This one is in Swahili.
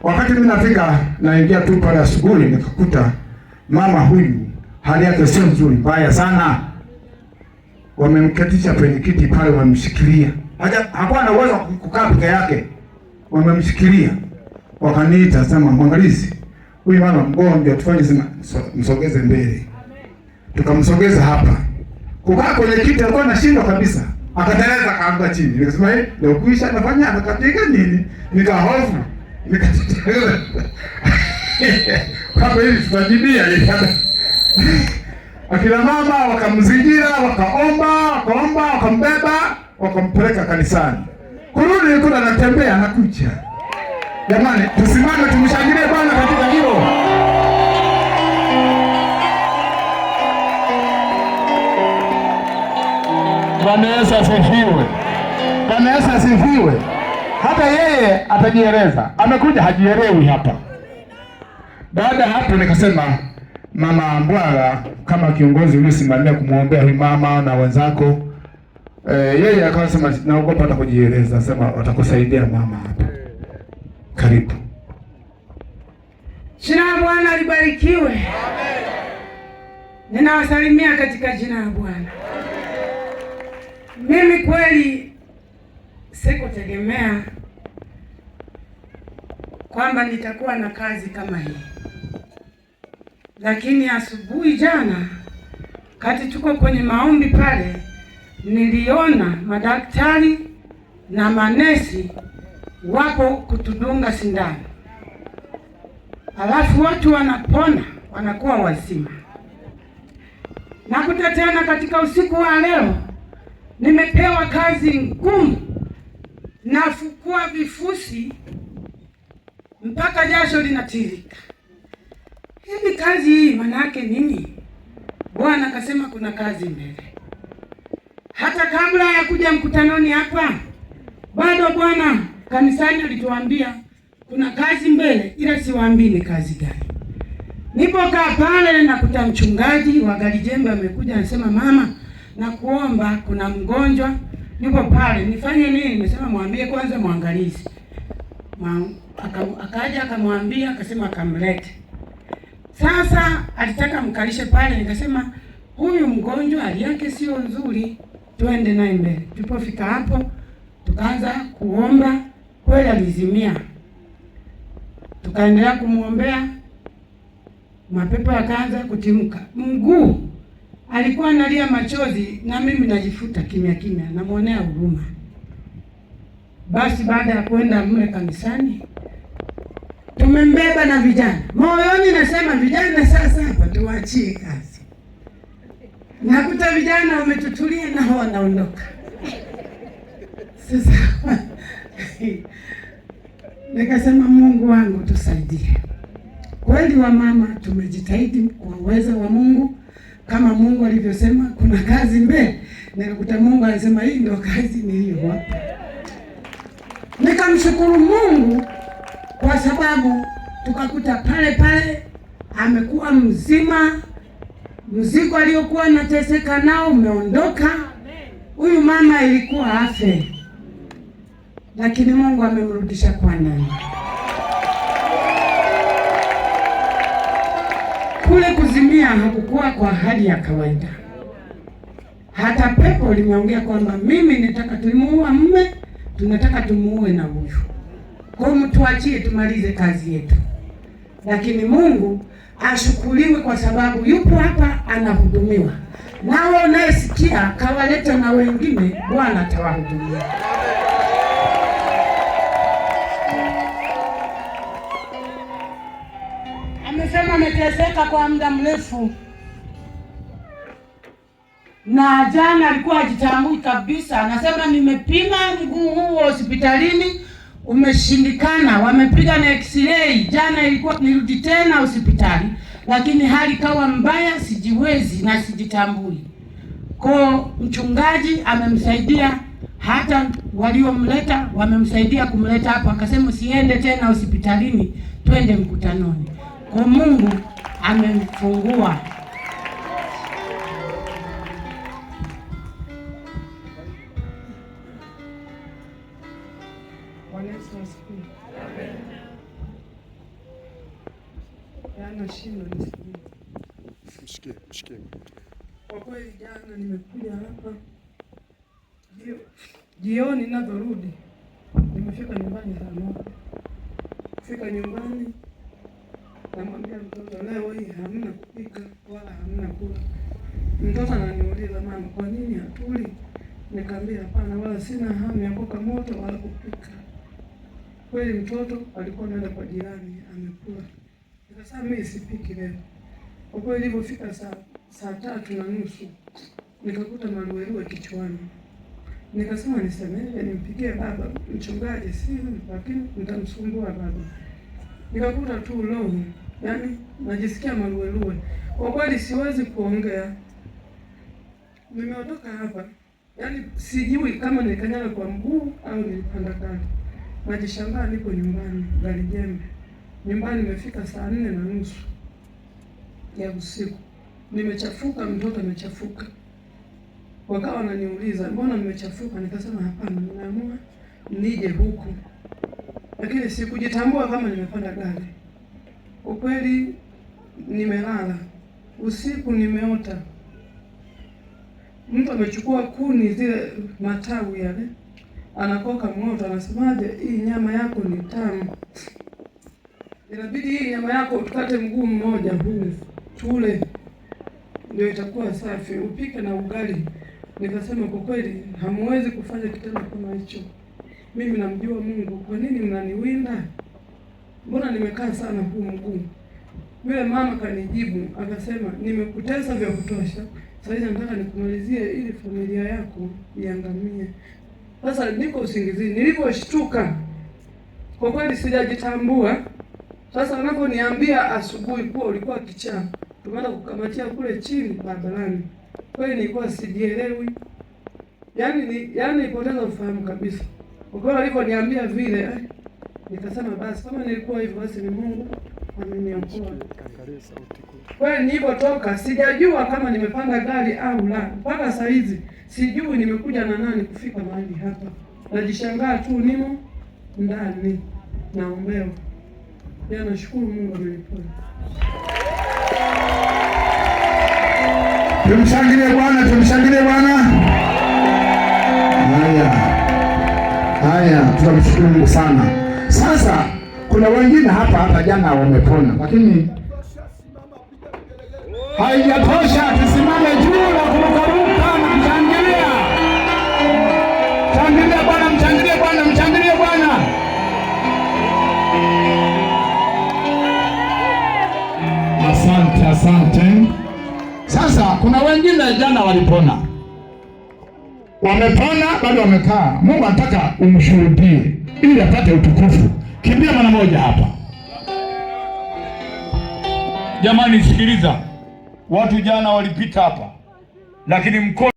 Wakati mimi nafika naingia tu pale asubuhi, nikakuta mama huyu hali yake sio nzuri, mbaya sana. Wamemketisha kwenye kiti pale, wamemshikilia. Hakuwa na uwezo kukaa peke yake. Wamemshikilia. Wakaniita sema, mwangalizi, huyu mama mgonjwa, tufanye msogeze mbele. Tukamsogeza hapa. Kukaa kwenye kiti alikuwa anashindwa kabisa. Akateleza kaanguka chini. Nikasema, ndio kuisha nafanya anakatika nini? Nikahofu. Nikateteleza. Kama hivi tutajibia akina mama wakamzingira, wakaomba, wakambeba, wakampeleka kanisani. Kurudi kuna anatembea anakuja. Jamani, tusimame tumshangilie Bwana katika hilo. Bwana Yesu asifiwe. Bwana Yesu asifiwe. Hata yeye atajieleza. Amekuja hajielewi hapa. Baada hapo nikasema, Mama Mbwala kama kiongozi ulisimamia kumwombea huyu mama na wenzako, yeye akasema naogopa hata kujieleza, sema watakusaidia mama hapa. Karibu. Jina la Bwana libarikiwe. Amen. Ninawasalimia katika jina la Bwana. Mimi kweli sikutegemea kwamba nitakuwa na kazi kama hii. Lakini asubuhi jana kati tuko kwenye maombi pale, niliona madaktari na manesi wapo kutudunga sindano. Alafu watu wanapona, wanakuwa wazima. Nakuta tena katika usiku wa leo nimepewa kazi ngumu, nafukua vifusi mpaka jasho linatirika. Hivi kazi hii maana yake nini? Bwana akasema kuna kazi mbele. Hata kabla ya kuja mkutanoni hapa, bado Bwana kanisani alituambia kuna kazi mbele, ila siwaambii ni kazi gani. Nipokaa pale nakuta mchungaji wa Galijembe amekuja, anasema, mama, na kuomba kuna mgonjwa yuko pale, nifanye nini? Nimesema mwambie kwanza mwangalizi. Akaja akamwambia, akasema akamlete. Sasa alitaka mkalishe pale, nikasema huyu mgonjwa hali yake sio nzuri, twende naye mbele. Tulipofika hapo tukaanza kuomba, kweli alizimia. Tukaendelea kumuombea, mapepo yakaanza kutimka. Mguu alikuwa analia machozi na mimi najifuta kimya kimya, namuonea huruma. Basi baada ya kwenda mle kanisani, tumembeba na vijana. Moyoni nasema vijana sasa hapa tuachie kazi. Nakuta vijana wametutulia na wanaondoka. Sasa nikasema Mungu wangu tusaidie. Kweli wa mama tumejitahidi kwa uwezo wa Mungu, kama Mungu alivyosema kuna kazi mbele. Nikakuta Mungu anasema hii ndio kazi niliyo. Nikamshukuru Mungu kwa sababu tukakuta pale pale amekuwa mzima, mzigo aliokuwa anateseka nao umeondoka. Huyu mama ilikuwa afe, lakini Mungu amemrudisha kwa nani. Kule kuzimia hakukuwa kwa hali ya kawaida. Hata pepo limeongea kwamba mimi nataka tumuue mume, tunataka tumuue na huyu. Kwa hiyo tuachie tumalize kazi yetu. Lakini Mungu ashukuriwe kwa sababu yupo hapa anahudumiwa. Nao unayesikia kawaleta na wengine, Bwana atawahudumia. Amesema ameteseka kwa muda mrefu. Na jana alikuwa hajitambui kabisa. Anasema nimepima mguu huu hospitalini umeshindikana, wamepiga na x-ray. Jana ilikuwa nirudi tena hospitali, lakini hali kawa mbaya, sijiwezi na sijitambui. Kwa mchungaji amemsaidia, hata waliomleta wamemsaidia kumleta hapa. Akasema siende tena hospitalini, twende mkutanoni. Kwa Mungu amemfungua. hana shida nisikie. Mshikie. Kwa kweli jana nimekuja hapa jioni, ninavyorudi nimefika nyumbani saa moja. Fika nyumbani namwambia mtoto, leo hii hamna kupika wala hamna kula. Mtoto ananiuliza, mama, kwa nini hatuli? Nikamwambia hapana, wala sina hamu ya kuoka moto wala kupika. Kweli mtoto alikuwa anaenda kwa jirani amekula. Nikasema mimi sipiki leo. Kwa kweli ilipofika saa 3:30 nikakuta maluelue kichwani. Nikasema nisemeje, nimpigie baba mchungaji simu, lakini nitamsumbua baba. Nikakuta tu roho, yani najisikia maluelue. Kwa kweli siwezi kuongea. Nimeondoka hapa, yani sijui kama nilikanyaga kwa mguu au nilipanda gari. Najishangaa niko nyumbani, gari jembe. Nyumbani nimefika saa 4:30 ya usiku. Nimechafuka, mtoto amechafuka. Wakawa wananiuliza, mbona nimechafuka? Nikasema hapana, nimeamua nije huku. Lakini sikujitambua kama nimepanda gari. Kwa kweli nimelala. Usiku nimeota mtu amechukua kuni zile matawi yale, anakoka moto, anasemaje, hii nyama yako ni tamu. Inabidi hii nyama yako ukate mguu mmoja huu tule, ndio itakuwa safi, upike na ugali. Nikasema kwa kweli hamwezi kufanya kitendo kama hicho. Mimi namjua Mungu, kwa nini mnaniwinda? Mbona nimekaa sana huu mguu? Yule mama kanijibu akasema, nimekutesa vya kutosha, sasa nataka nikumalizie ili familia yako iangamie. Sasa niko usingizini. Niliposhtuka kwa kweli sijajitambua. Sasa wanaponiambia asubuhi kuwa ulikuwa kichaa, tumeenda kukamatia kule chini barabarani, kweli nilikuwa sijielewi. Yaani nilipoteza ufahamu kabisa. Kwa kweli waliponiambia vile, nikasema basi kama nilikuwa hivyo basi ni Mungu ameniokoa. Kweli nilipotoka sijajua kama nimepanda gari au la. Mpaka saa hizi sijui nimekuja na nani kufika mahali hapa. Najishangaa tu nimo ndani naombewa. Nashukuru Mungu ameniponya. Tumshangilie Bwana, tumshangilie Bwana. Haya, tunamshukuru Mungu sana. Sasa kuna wengine hata jana wamepona, lakini haijatosha. Tusimame juu na kurukaruka na kushangilia. Shangilia Bwana, mshangilie Bwana, mshangilie Bwana. Asante. Sasa kuna wengine jana walipona, wamepona, bado wamekaa. Mungu anataka umshuhudie ili apate utukufu. Kimbia mara moja hapa. Jamani, sikiliza, watu jana walipita hapa, lakini mkono